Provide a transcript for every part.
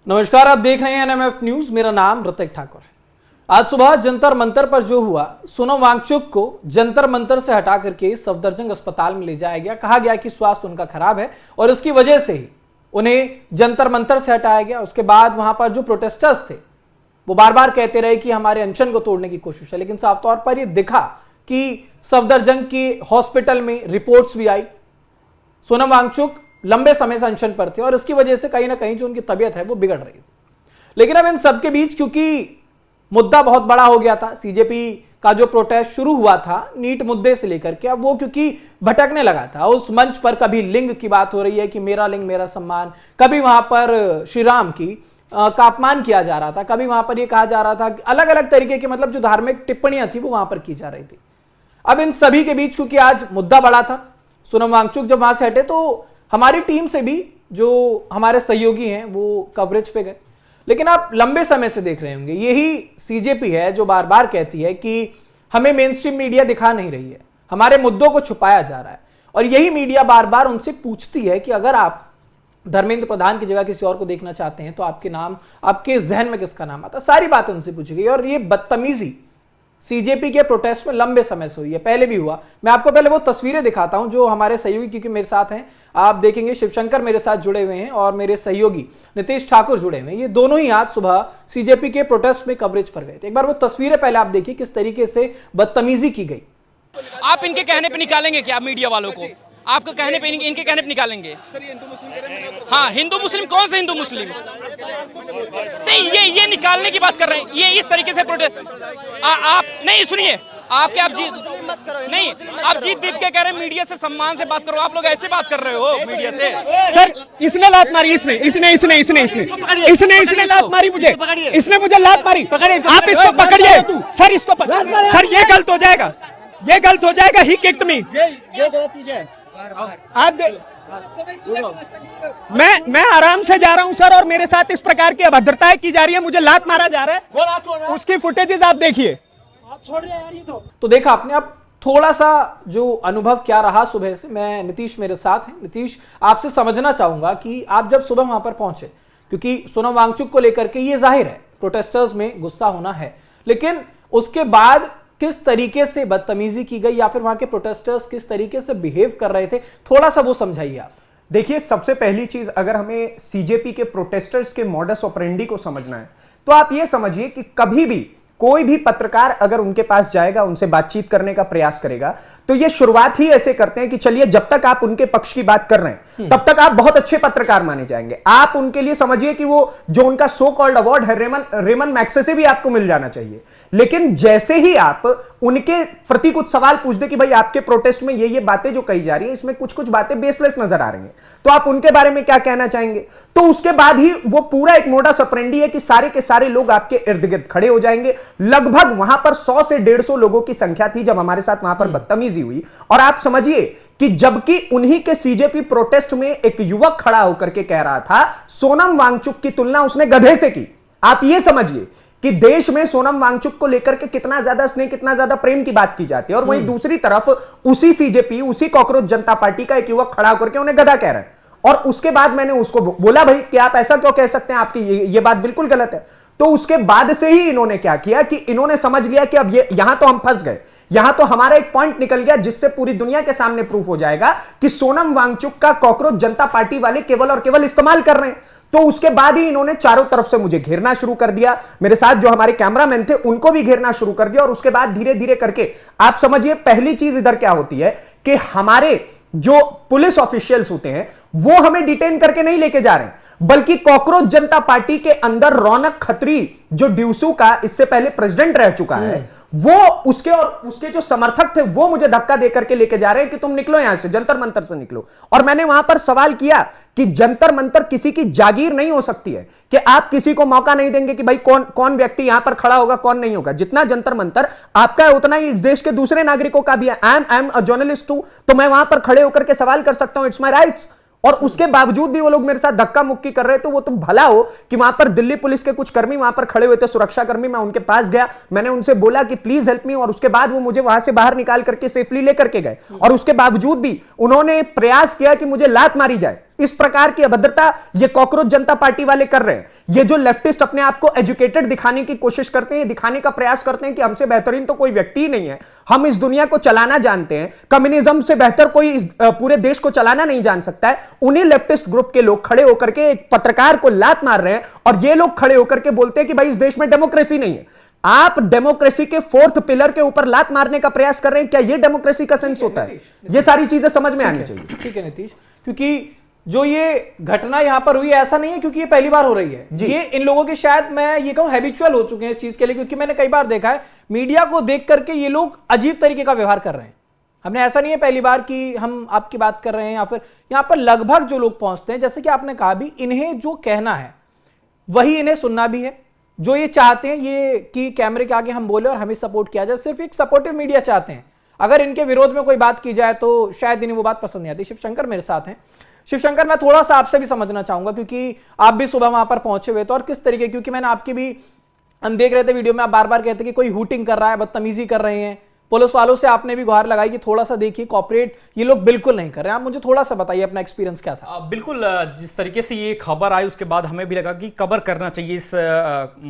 नमस्कार, आप देख रहे हैं एनएमएफ न्यूज। मेरा नाम ऋतिक ठाकुर है। आज सुबह जंतर मंतर पर जो हुआ, सोनम वांगचुक को जंतर मंतर से हटा करके सफदरजंग अस्पताल में ले जाया गया। कहा गया कि स्वास्थ्य उनका खराब है और इसकी वजह से ही उन्हें जंतर मंतर से हटाया गया। उसके बाद वहां पर जो प्रोटेस्टर्स थे वो बार बार कहते रहे कि हमारे अनशन को तोड़ने की कोशिश है, लेकिन साफ तौर पर यह दिखा कि सफदरजंग की हॉस्पिटल में रिपोर्ट्स भी आई। सोनम वांगचुक लंबे समय से अनशन पर थे और इसकी वजह से कहीं ना कहीं जो उनकी तबीयत है वो बिगड़ रही थी। लेकिन अब इन सबके बीच क्योंकि मुद्दा बहुत बड़ा हो गया था, सीजेपी का जो प्रोटेस्ट शुरू हुआ था नीट मुद्दे से लेकर के, अब वो क्योंकि भटकने लगा था। उस मंच पर कभी लिंग की बात हो रही है कि मेरा लिंग मेरा सम्मान, कभी वहां पर श्री राम का अपमान किया जा रहा था, कभी वहां पर यह कहा जा रहा था, अलग अलग तरीके की मतलब जो धार्मिक टिप्पणियां थी वो वहां पर की जा रही थी। अब इन सभी के बीच क्योंकि आज मुद्दा बड़ा था, सोनम वांगचुक जब वहां से हटे तो हमारी टीम से भी जो हमारे सहयोगी हैं वो कवरेज पे गए। लेकिन आप लंबे समय से देख रहे होंगे यही सीजेपी है जो बार बार कहती है कि हमें मेन स्ट्रीम मीडिया दिखा नहीं रही है, हमारे मुद्दों को छुपाया जा रहा है। और यही मीडिया बार बार उनसे पूछती है कि अगर आप धर्मेंद्र प्रधान की जगह किसी और को देखना चाहते हैं तो आपके नाम, आपके जहन में किसका नाम आता है, सारी बातें उनसे पूछी गई। और ये बदतमीजी सीजेपी के प्रोटेस्ट में लंबे समय से हुई है, पहले भी हुआ। मैं आपको पहले वो तस्वीरें दिखाता हूं जो हमारे सहयोगी क्योंकि मेरे साथ हैं, आप देखेंगे शिवशंकर मेरे साथ जुड़े हुए हैं और मेरे सहयोगी नीतीश ठाकुर जुड़े हुए हैं। ये दोनों ही आज सुबह सीजेपी के प्रोटेस्ट में कवरेज पर गए थे। एक बार वो तस्वीरें पहले आप देखिए किस तरीके से बदतमीजी की गई। आप इनके कहने पर निकालेंगे क्या मीडिया वालों को? आपको कहने पे इनके कहने पे निकालेंगे? हाँ, हिंदू मुस्लिम कौन से हिंदू मुस्लिम? नहीं, ये निकालने की बात कर रहे हैं। ये इस तरीके से प्रोटेस्ट आप नहीं सुनिए, आप जीत नहीं, आप जीत दीप के कह रहे हैं मीडिया से सम्मान से बात करो। आप लोग ऐसे बात कर रहे हो मीडिया से। सर इसने लात मारी, इसने लात मारी मुझे, इसने मुझे लात मारी। आप इसको पकड़िए सर, इसको सर ये गलत हो जाएगा, ये गलत हो जाएगा। ही किक्ड मी, ये गलत चीज है। आप मैं आराम से जा रहा हूं सर और मेरे साथ इस प्रकार की अभद्रताएं की जा रही है, मुझे लात मारा जा रहा है। उसकी फुटेजेस आप देखिए। आप छोड़ रहे यार, ये तो देखा आपने। अब थोड़ा सा जो अनुभव क्या रहा सुबह से, मैं नीतीश मेरे साथ हैं। नीतीश, आपसे समझना चाहूंगा कि आप जब सुबह वहां पर पहुंचे, क्योंकि सोनम वांगचुक को लेकर के ये जाहिर है प्रोटेस्टर्स में गुस्सा होना है, लेकिन उसके बाद किस तरीके से बदतमीजी की गई या फिर वहां के प्रोटेस्टर्स किस तरीके से बिहेव कर रहे थे, थोड़ा सा वो समझाइए आप। देखिए, सबसे पहली चीज अगर हमें सीजेपी के प्रोटेस्टर्स के मॉडस ऑपरेंडी को समझना है तो आप ये समझिए कि कभी भी कोई भी पत्रकार अगर उनके पास जाएगा, उनसे बातचीत करने का प्रयास करेगा, तो ये शुरुआत ही ऐसे करते हैं कि चलिए जब तक आप उनके पक्ष की बात कर रहे हैं तब तक आप बहुत अच्छे पत्रकार माने जाएंगे। आप उनके लिए समझिए कि वो जो उनका सो कॉल्ड अवार्ड है रेमन मैग्सेसे भी आपको मिल जाना चाहिए। लेकिन जैसे ही आप उनके प्रति कुछ सवाल पूछ दे कि भाई आपके प्रोटेस्ट में ये बातें जो कही जा रही है इसमें कुछ बातें बेसलेस नजर आ रही हैं, तो आप उनके बारे में क्या कहना चाहेंगे, तो उसके बाद ही वो पूरा एक मोडस ऑपरेंडी है कि सारे के सारे लोग आपके इर्द गिर्द खड़े हो जाएंगे। लगभग वहां पर 100 से 150 लोगों की संख्या थी जब हमारे साथ वहां पर बदतमीजी हुई। और आप समझिए कि जबकि उन्हीं के सीजेपी प्रोटेस्ट में एक युवक खड़ा होकर के कह रहा था सोनम वांगचुक की तुलना उसने गधे से की। आप यह समझिए कि देश में सोनम वांगचुक को लेकर के कितना ज्यादा स्नेह, कितना ज्यादा प्रेम की बात की जाती है, और वहीं दूसरी तरफ उसी सीजेपी, उसी कॉकरोच जनता पार्टी का एक युवक खड़ा होकर के उन्हें गधा कह रहा है। और उसके बाद मैंने उसको बोला भाई कि आप ऐसा क्यों कह सकते हैं, आपकी ये बात बिल्कुल गलत है। तो उसके बाद से ही इन्होंने क्या किया कि इन्होंने समझ लिया कि अब यहां तो हम फंस गए, यहां तो हमारा एक पॉइंट निकल गया जिससे पूरी दुनिया के सामने प्रूफ हो जाएगा कि सोनम वांगचुक का कॉकरोच जनता पार्टी वाले केवल और केवल इस्तेमाल कर रहे हैं। तो उसके बाद ही इन्होंने चारों तरफ से मुझे घेरना शुरू कर दिया, मेरे साथ जो हमारे कैमरामैन थे उनको भी घेरना शुरू कर दिया। और उसके बाद धीरे धीरे करके आप समझिए पहली चीज इधर क्या होती है कि हमारे जो पुलिस ऑफिशियल्स होते हैं वो हमें डिटेन करके नहीं लेके जा रहे हैं, बल्कि कॉकरोच जनता पार्टी के अंदर रौनक खत्री जो ड्यूसू का इससे पहले प्रेसिडेंट रह चुका है, वो उसके और उसके जो समर्थक थे वो मुझे धक्का देकर के लेके जा रहे हैं कि तुम निकलो यहां से, जंतर मंतर से निकलो। और मैंने वहां पर सवाल किया कि जंतर मंतर किसी की जागीर नहीं हो सकती है कि आप किसी को मौका नहीं देंगे कि भाई कौन व्यक्ति यहां पर खड़ा होगा, कौन नहीं होगा। जितना जंतर मंतर आपका है उतना ही इस देश के दूसरे नागरिकों का भी है। I am a journalist too, तो मैं वहां पर खड़े होकर के सवाल कर सकता हूं, इट्स माय राइट्स। और उसके बावजूद भी वो लोग मेरे साथ धक्का मुक्की कर रहे थे। वो तो भला हो कि वहां पर दिल्ली पुलिस के कुछ कर्मी वहां पर खड़े हुए थे, सुरक्षा कर्मी। मैं उनके पास गया, मैंने उनसे बोला कि प्लीज हेल्प मी, और उसके बाद वो मुझे वहां से बाहर निकाल करके सेफली लेकर के गए। और उसके बावजूद भी उन्होंने प्रयास किया कि मुझे लात मारी जाए। इस प्रकार की अभद्रता ये कॉकरोच जनता पार्टी वाले कर रहे हैं। ये जो लेफ्टिस्ट अपने आप को एजुकेटेड दिखाने की कोशिश करते हैं, दिखाने का प्रयास करते हैं कि हमसे बेहतरीन तो कोई व्यक्ति ही नहीं है, हम इस दुनिया को चलाना जानते हैं, कम्युनिज्म से बेहतर कोई इस पूरे देश को चलाना नहीं जान सकता है। उन्हीं लेफ्टिस्ट ग्रुप के लोग खड़े होकर के एक पत्रकार को लात मार रहे हैं और ये लोग खड़े होकर के बोलते हैं कि भाई इस देश में डेमोक्रेसी नहीं है। आप डेमोक्रेसी के फोर्थ पिलर के ऊपर लात मारने का प्रयास कर रहे हैं। क्या ये डेमोक्रेसी का सेंस होता है? ये सारी चीजें समझ में आनी चाहिए। ठीक है नीतीश, क्योंकि जो ये घटना यहां पर हुई ऐसा नहीं है क्योंकि ये पहली बार हो रही है, ये इन लोगों के शायद मैं ये कहूं हैबिचुअल हो चुके हैं इस चीज के लिए, क्योंकि मैंने कई बार देखा है मीडिया को देख करके ये लोग अजीब तरीके का व्यवहार कर रहे हैं। हमने ऐसा नहीं है पहली बार कि हम आपकी बात कर रहे हैं या फिर यहां पर लगभग जो लोग पहुंचते हैं, जैसे कि आपने कहा भी, इन्हें जो कहना है वही इन्हें सुनना भी है। जो ये चाहते हैं ये कि कैमरे के आगे हम बोले और हमें सपोर्ट किया जाए, सिर्फ एक सपोर्टिव मीडिया चाहते हैं। अगर इनके विरोध में कोई बात की जाए तो शायद इन्हें वो बात पसंद नहीं आती। शिवशंकर मेरे साथ हैं। शिवशंकर, मैं थोड़ा सा आपसे भी समझना चाहूंगा क्योंकि आप भी सुबह वहां पर पहुंचे हुए थे और किस तरीके, क्योंकि मैंने आपकी भी, हम देख रहे थे वीडियो में, आप बार बार कहते कि कोई हूटिंग कर रहा है, बदतमीजी कर रहे हैं, पुलिस वालों से आपने भी गुहार लगाई कि थोड़ा सा देखिए कॉपरेट ये लोग बिल्कुल नहीं कर रहे हैं। आप मुझे थोड़ा सा बताइए अपना एक्सपीरियंस क्या था। बिल्कुल, जिस तरीके से ये खबर आई उसके बाद हमें भी लगा कि कवर करना चाहिए इस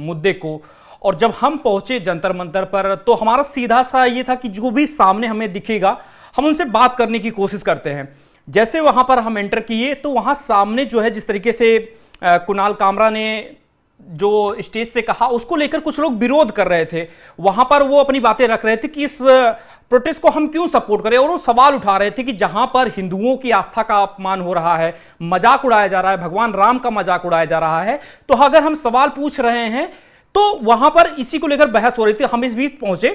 मुद्दे को। और जब हम पहुंचे जंतर मंतर पर तो हमारा सीधा सा ये था कि जो भी सामने हमें दिखेगा हम उनसे बात करने की कोशिश करते हैं। जैसे वहां पर हम एंटर किए तो वहां सामने जो है जिस तरीके से कुणाल कामरा ने जो स्टेज से कहा उसको लेकर कुछ लोग विरोध कर रहे थे। वहां पर वो अपनी बातें रख रहे थे कि इस प्रोटेस्ट को हम क्यों सपोर्ट करें, और वो सवाल उठा रहे थे कि जहां पर हिंदुओं की आस्था का अपमान हो रहा है, मजाक उड़ाया जा रहा है, भगवान राम का मजाक उड़ाया जा रहा है, तो अगर हम सवाल पूछ रहे हैं तो वहां पर इसी को लेकर बहस हो रही थी। हम इस बीच पहुंचे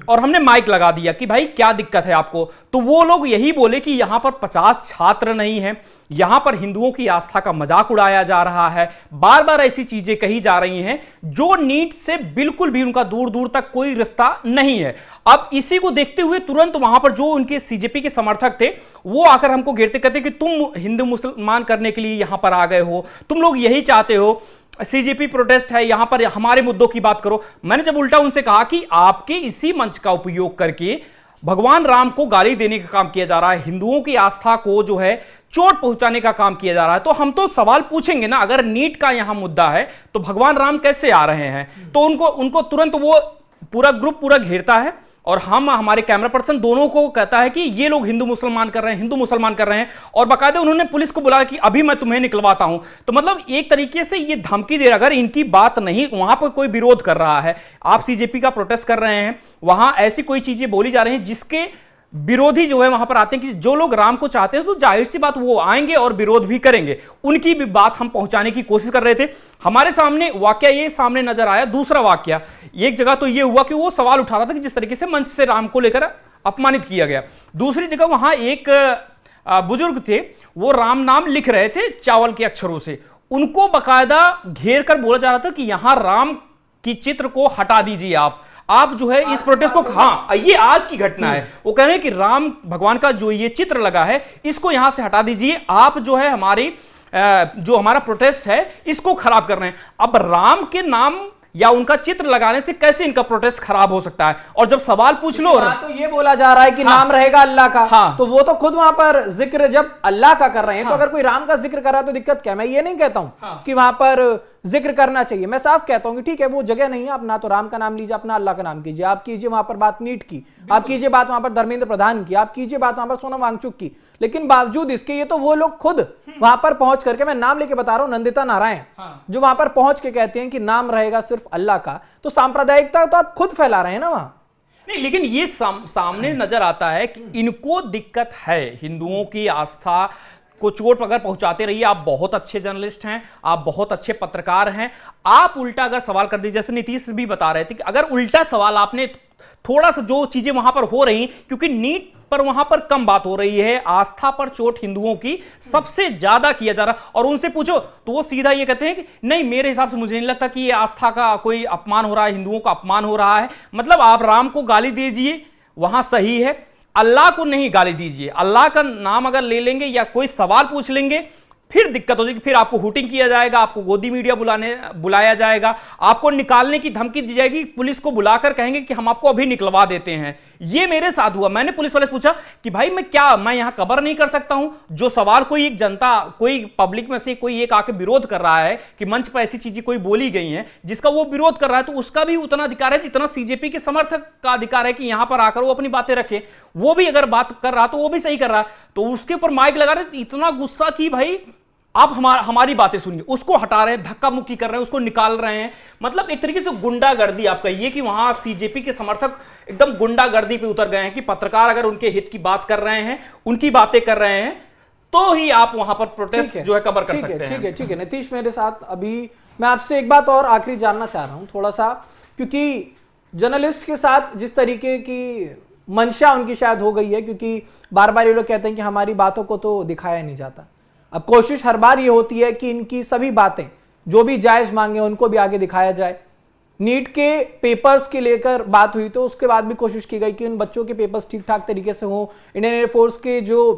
और हमने माइक लगा दिया कि भाई क्या दिक्कत है आपको। तो वो लोग यही बोले कि यहां पर 50 छात्र नहीं है, यहां पर हिंदुओं की आस्था का मजाक उड़ाया जा रहा है, बार बार ऐसी चीजें कही जा रही हैं जो नीट से बिल्कुल भी उनका दूर दूर तक कोई रिश्ता नहीं है। अब इसी को देखते हुए तुरंत वहां पर जो उनके सीजेपी के समर्थक थे वो आकर हमको घेरते कहते कि तुम हिंदू मुसलमान करने के लिए यहां पर आ गए हो, तुम लोग यही चाहते हो, सीजेपी प्रोटेस्ट है, यहां पर हमारे मुद्दों की बात करो। मैंने जब उल्टा उनसे कहा कि आपके इसी मंच का उपयोग करके भगवान राम को गाली देने का काम किया जा रहा है, हिंदुओं की आस्था को जो है चोट पहुंचाने का काम किया जा रहा है, तो हम तो सवाल पूछेंगे ना। अगर नीट का यहां मुद्दा है तो भगवान राम कैसे आ रहे हैं? तो उनको तुरंत वो पूरा ग्रुप पूरा घेरता है और हम हमारे कैमरा पर्सन दोनों को कहता है कि ये लोग हिंदू मुसलमान कर रहे हैं, हिंदू मुसलमान कर रहे हैं, और बाकायदा उन्होंने पुलिस को बुलाया कि अभी मैं तुम्हें निकलवाता हूं। तो मतलब एक तरीके से ये धमकी दे रहा, अगर इनकी बात नहीं, वहां पर कोई विरोध कर रहा है, आप सीजेपी का प्रोटेस्ट कर रहे हैं, वहां ऐसी कोई चीजें बोली जा रही हैं जिसके विरोधी जो है वहां पर आते हैं कि जो लोग राम को चाहते हैं तो जाहिर सी बात वो आएंगे और विरोध भी करेंगे, उनकी भी बात हम पहुंचाने की कोशिश कर रहे थे। हमारे सामने वाकया ये सामने नजर आया। दूसरा वाकया एक जगह तो ये हुआ कि वो सवाल उठा रहा था कि जिस तरीके से मंच से राम को लेकर अपमानित किया गया। दूसरी जगह वहां एक बुजुर्ग थे, वो राम नाम लिख रहे थे चावल के अक्षरों से, उनको बाकायदा घेर कर बोला जा रहा था कि यहां राम की चित्र को हटा दीजिए, आप जो है इस प्रोटेस्ट को, हाँ ये आज की घटना है, वो कह रहे हैं कि राम भगवान का जो ये चित्र लगा है इसको यहां से हटा दीजिए, आप जो है हमारी जो हमारा प्रोटेस्ट है इसको खराब कर रहे हैं। अब राम के नाम या उनका चित्र लगाने से कैसे इनका प्रोटेस्ट खराब हो सकता है? और जब सवाल पूछ लो तो ये बोला जा रहा है कि नाम रहेगा अल्लाह का, तो वो तो खुद वहां पर जिक्र जब अल्लाह का कर रहे हैं, तो अगर कोई राम का जिक्र कर रहा है तो दिक्कत क्या? मैं ये नहीं कहता हूं कि वहां पर जिक्र करना चाहिए, मैं साफ कहता हूं कि ठीक है वो जगह नहीं है, आप ना तो राम का नाम लीजिए, अपना अल्लाह का नाम कीजिए। आप कीजिए वहां पर बात नीट की, आप कीजिए बात वहां पर धर्मेंद्र प्रधान की, आप कीजिए बात वहां पर सोनम वांगचुक की, लेकिन बावजूद इसके ये तो वो लोग खुद वहां पर पहुंच करके, मैं नाम लेके बता रहा हूं, नंदिता नारायण जो वहां पर पहुंच के कहते हैं कि नाम रहेगा सिर्फ अल्लाह का, तो सांप्रदायिकता तो आप खुद फैला रहे हैं ना वहां। नहीं, लेकिन ये सामने नजर आता है कि इनको दिक्कत है, हिंदुओं की आस्था को चोट अगर पहुंचाते रहिए। आप बहुत अच्छे जर्नलिस्ट हैं, आप बहुत अच्छे पत्रकार हैं, आप उल्टा अगर सवाल कर दीजिए, जैसे नीतीश भी बता रहे थे कि अगर उल्टा सवाल आपने थोड़ा सा, जो चीजें वहां पर हो रही, क्योंकि नीट पर वहां पर कम बात हो रही है, आस्था पर चोट हिंदुओं की सबसे ज्यादा किया जा रहा, और उनसे पूछो तो वो सीधा ये कहते हैं कि नहीं, मेरे हिसाब से मुझे नहीं लगता कि ये आस्था का कोई अपमान हो रहा है, हिंदुओं का अपमान हो रहा है। मतलब आप राम को गाली दीजिए वहां सही है, अल्लाह को नहीं गाली दीजिए। अल्लाह का नाम अगर ले लेंगे या कोई सवाल पूछ लेंगे फिर दिक्कत हो जाएगी, फिर आपको हुटिंग किया जाएगा, आपको गोदी मीडिया बुलाया जाएगा, आपको निकालने की धमकी दी जाएगी, पुलिस को बुलाकर कहेंगे कि हम आपको अभी निकलवा देते हैं। ये मेरे साथ हुआ। मैंने पुलिस वाले से पूछा कि भाई मैं यहां कवर नहीं कर सकता हूं? जो सवाल कोई एक जनता, कोई पब्लिक में से कोई एक आके विरोध कर रहा है कि मंच पर ऐसी चीजें कोई बोली गई हैं जिसका वो विरोध कर रहा है, तो उसका भी उतना अधिकार है जितना सीजेपी के समर्थक का अधिकार है कि यहां पर आकर वो अपनी बातें रखे। वो भी अगर बात कर रहा तो वो भी सही कर रहा है, तो उसके ऊपर माइक लगा रहे, इतना गुस्सा कि भाई आप हमारी बातें सुनिए। उसको हटा रहे हैं, धक्का मुक्की कर रहे हैं, उसको निकाल रहे हैं। मतलब एक तरीके से गुंडागर्दी आप कहिए कि वहां सीजेपी के समर्थक एकदम गुंडागर्दी पे उतर गए हैं कि पत्रकार अगर उनके हित की बात कर रहे हैं, उनकी बातें कर रहे हैं, तो ही आप वहां पर प्रोटेस्ट जो है कवर कर सकते हैं। ठीक है नीतीश, मेरे साथ अभी मैं आपसे एक बात और आखिरी जानना चाह रहा हूं थोड़ा सा, क्योंकि जर्नलिस्ट के साथ जिस तरीके की मंशा उनकी शायद हो गई है, क्योंकि बार बार ये लोग कहते हैं कि हमारी बातों को तो दिखाया नहीं जाता। अब कोशिश हर बार ये होती है कि इनकी सभी बातें जो भी जायज मांगे उनको भी आगे दिखाया जाए। नीट के पेपर्स के लेकर बात हुई तो उसके बाद भी कोशिश की गई कि उन बच्चों के पेपर्स ठीक ठाक तरीके से हों। इंडियन एयरफोर्स के जो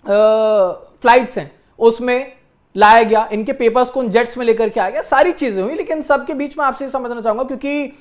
फ्लाइट्स हैं उसमें लाया गया, इनके पेपर्स को उन जेट्स में लेकर के आ गया, सारी चीजें हुई। लेकिन सबके बीच में आपसे समझना चाहूंगा, क्योंकि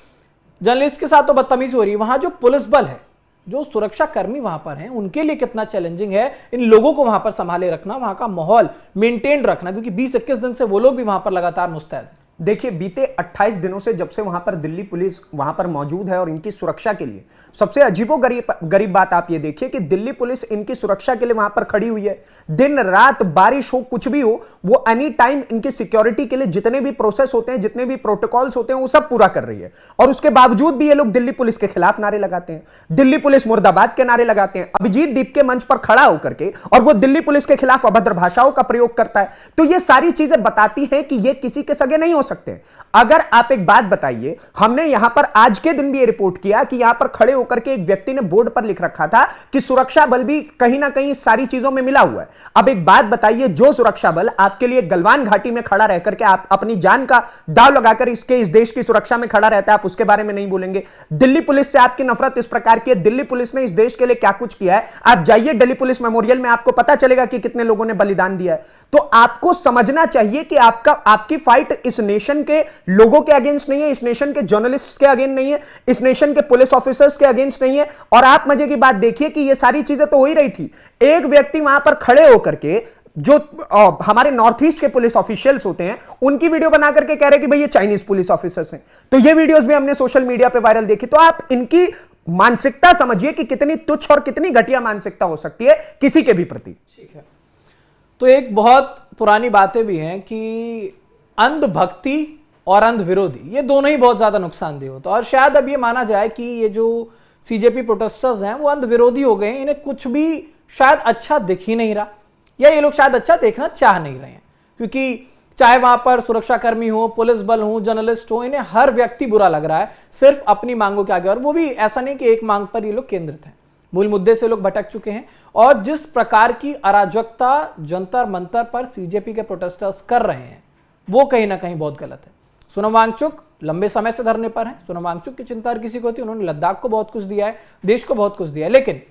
जर्नलिस्ट के साथ तो बदतमीजी हो रही है, वहां जो पुलिस बल है, जो सुरक्षा कर्मी वहां पर हैं, उनके लिए कितना चैलेंजिंग है इन लोगों को वहां पर संभाले रखना, वहां का माहौल मेंटेन रखना, क्योंकि 20-21 दिन से वो लोग भी वहां पर लगातार मुस्तैद हैं। देखिए, बीते 28 दिनों से जब से वहां पर दिल्ली पुलिस वहां पर मौजूद है और इनकी सुरक्षा के लिए, सबसे अजीबोगरीब बात आप ये देखिए कि दिल्ली पुलिस इनकी सुरक्षा के लिए वहां पर खड़ी हुई है। दिन रात बारिश हो, कुछ भी हो, वो एनी टाइम इनकी सिक्योरिटी के लिए जितने भी प्रोसेस होते हैं, जितने भी प्रोटोकॉल्स होते हैं, वो सब पूरा कर रही है। और उसके बावजूद भी ये लोग दिल्ली पुलिस के खिलाफ नारे लगाते हैं, दिल्ली पुलिस मुर्दाबाद के नारे लगाते हैं। अभिजीत दीप के मंच पर खड़ा होकर के और वो दिल्ली पुलिस के खिलाफ अभद्र भाषाओं का प्रयोग करता है। तो ये सारी चीजें बताती हैं कि ये किसी के सगे नहीं हो सकते। अगर आप एक बात बताइए, हमने यहां पर आज के दिन भी ये रिपोर्ट किया कि यहां पर खड़े होकर के एक व्यक्ति ने बोर्ड पर लिख रखा था कि सुरक्षा बल भी कहीं ना कहीं सारी चीजों में मिला हुआ है। अब एक बात बताइए, जो सुरक्षा बल आपके लिए गलवान घाटी में खड़ा रह करके आप अपनी जान का दाव लगाकर इस देश की सुरक्षा में खड़ा रहता है, आप उसके बारे में नहीं बोलेंगे। दिल्ली पुलिस से आपकी नफरत इस प्रकार की है, दिल्ली पुलिस ने इस देश के लिए क्या कुछ किया है, आप जाइए दिल्ली पुलिस मेमोरियल में, आपको पता चलेगा कि कितने लोगों ने बलिदान दिया है। तो आपको समझना चाहिए कि आपकी फाइट इस नेशन के लोगों के अगेंस्ट नहीं है, इस नेशन के जर्नलिस्ट्स के अगेंस्ट नहीं है, इस नेशन के पुलिस ऑफिसर्स के अगेंस्ट नहीं है। और आप मजे की बात देखिए कि ये सारी चीजें तो हो ही रही थी। एक व्यक्ति वहां पर खड़े होकर के, जो हमारे नॉर्थ ईस्ट के पुलिस ऑफिशियल्स होते हैं, उनकी वीडियो बना करके कह रहे कि भाई ये चाइनीज पुलिस ऑफिसर्स हैं। तो ये वीडियोस भी हमने सोशल मीडिया पे वायरल देखी। तो आप इनकी मानसिकता समझिए कि कितनी तुच्छ और कितनी घटिया मानसिकता हो सकती है किसी के भी प्रति। ठीक है, तो एक बहुत पुरानी बातें भी हैं कि अंधभक्ति और अंध विरोधी, ये दोनों ही बहुत ज्यादा नुकसानदेह होता है। और शायद अब ये माना जाए कि ये जो सीजेपी प्रोटेस्टर्स हैं वो अंध विरोधी हो गए हैं, इन्हें कुछ भी शायद अच्छा दिख ही नहीं रहा, या ये लोग शायद अच्छा देखना चाह नहीं रहे हैं। क्योंकि चाहे वहां पर सुरक्षाकर्मी हो, पुलिस बल हो, जर्नलिस्ट हो, इन्हें हर व्यक्ति बुरा लग रहा है सिर्फ अपनी मांगों के आगे। और वो भी ऐसा नहीं कि एक मांग पर ये लोग केंद्रित हैं, मूल मुद्दे से लोग भटक चुके हैं। और जिस प्रकार की अराजकता जंतर मंतर पर सीजेपी के प्रोटेस्टर्स कर रहे हैं वो कहीं ना कहीं बहुत गलत है। सोनम वांगचुक लंबे समय से धरने पर हैं। सोनम वांगचुक की चिंता हर किसी को होती है, उन्होंने लद्दाख को बहुत कुछ दिया है, देश को बहुत कुछ दिया है। लेकिन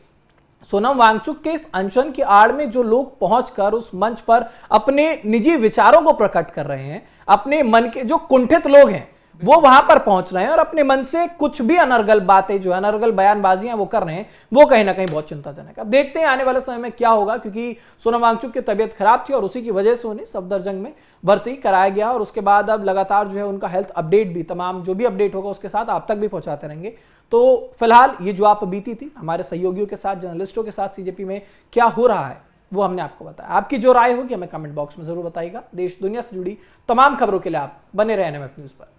सोनम वांगचुक के इस अनशन की आड़ में जो लोग पहुंचकर उस मंच पर अपने निजी विचारों को प्रकट कर रहे हैं, अपने मन के जो कुंठित लोग हैं वो वहां पर पहुंच रहे हैं और अपने मन से कुछ भी अनर्गल बातें, जो अनर्गल बयानबाजियां वो कर रहे हैं, वो कहीं ना कहीं बहुत चिंताजनक है। अब देखते हैं आने वाले समय में क्या होगा, क्योंकि सोनम वांगचुक की तबीयत खराब थी और उसी की वजह से उन्हें सफदरजंग में भर्ती कराया गया। और उसके बाद अब लगातार जो है उनका हेल्थ अपडेट भी, तमाम जो भी अपडेट होगा उसके साथ आप तक भी पहुंचाते रहेंगे। तो फिलहाल ये जो आप बीती थी हमारे सहयोगियों के साथ, जर्नलिस्टों के साथ सीजेपी में क्या हो रहा है वो हमने आपको बताया। आपकी जो राय होगी हमें कमेंट बॉक्स में जरूर बताइएगा। देश दुनिया से जुड़ी तमाम खबरों के लिए आप बने रहे एनएमएफ न्यूज पर।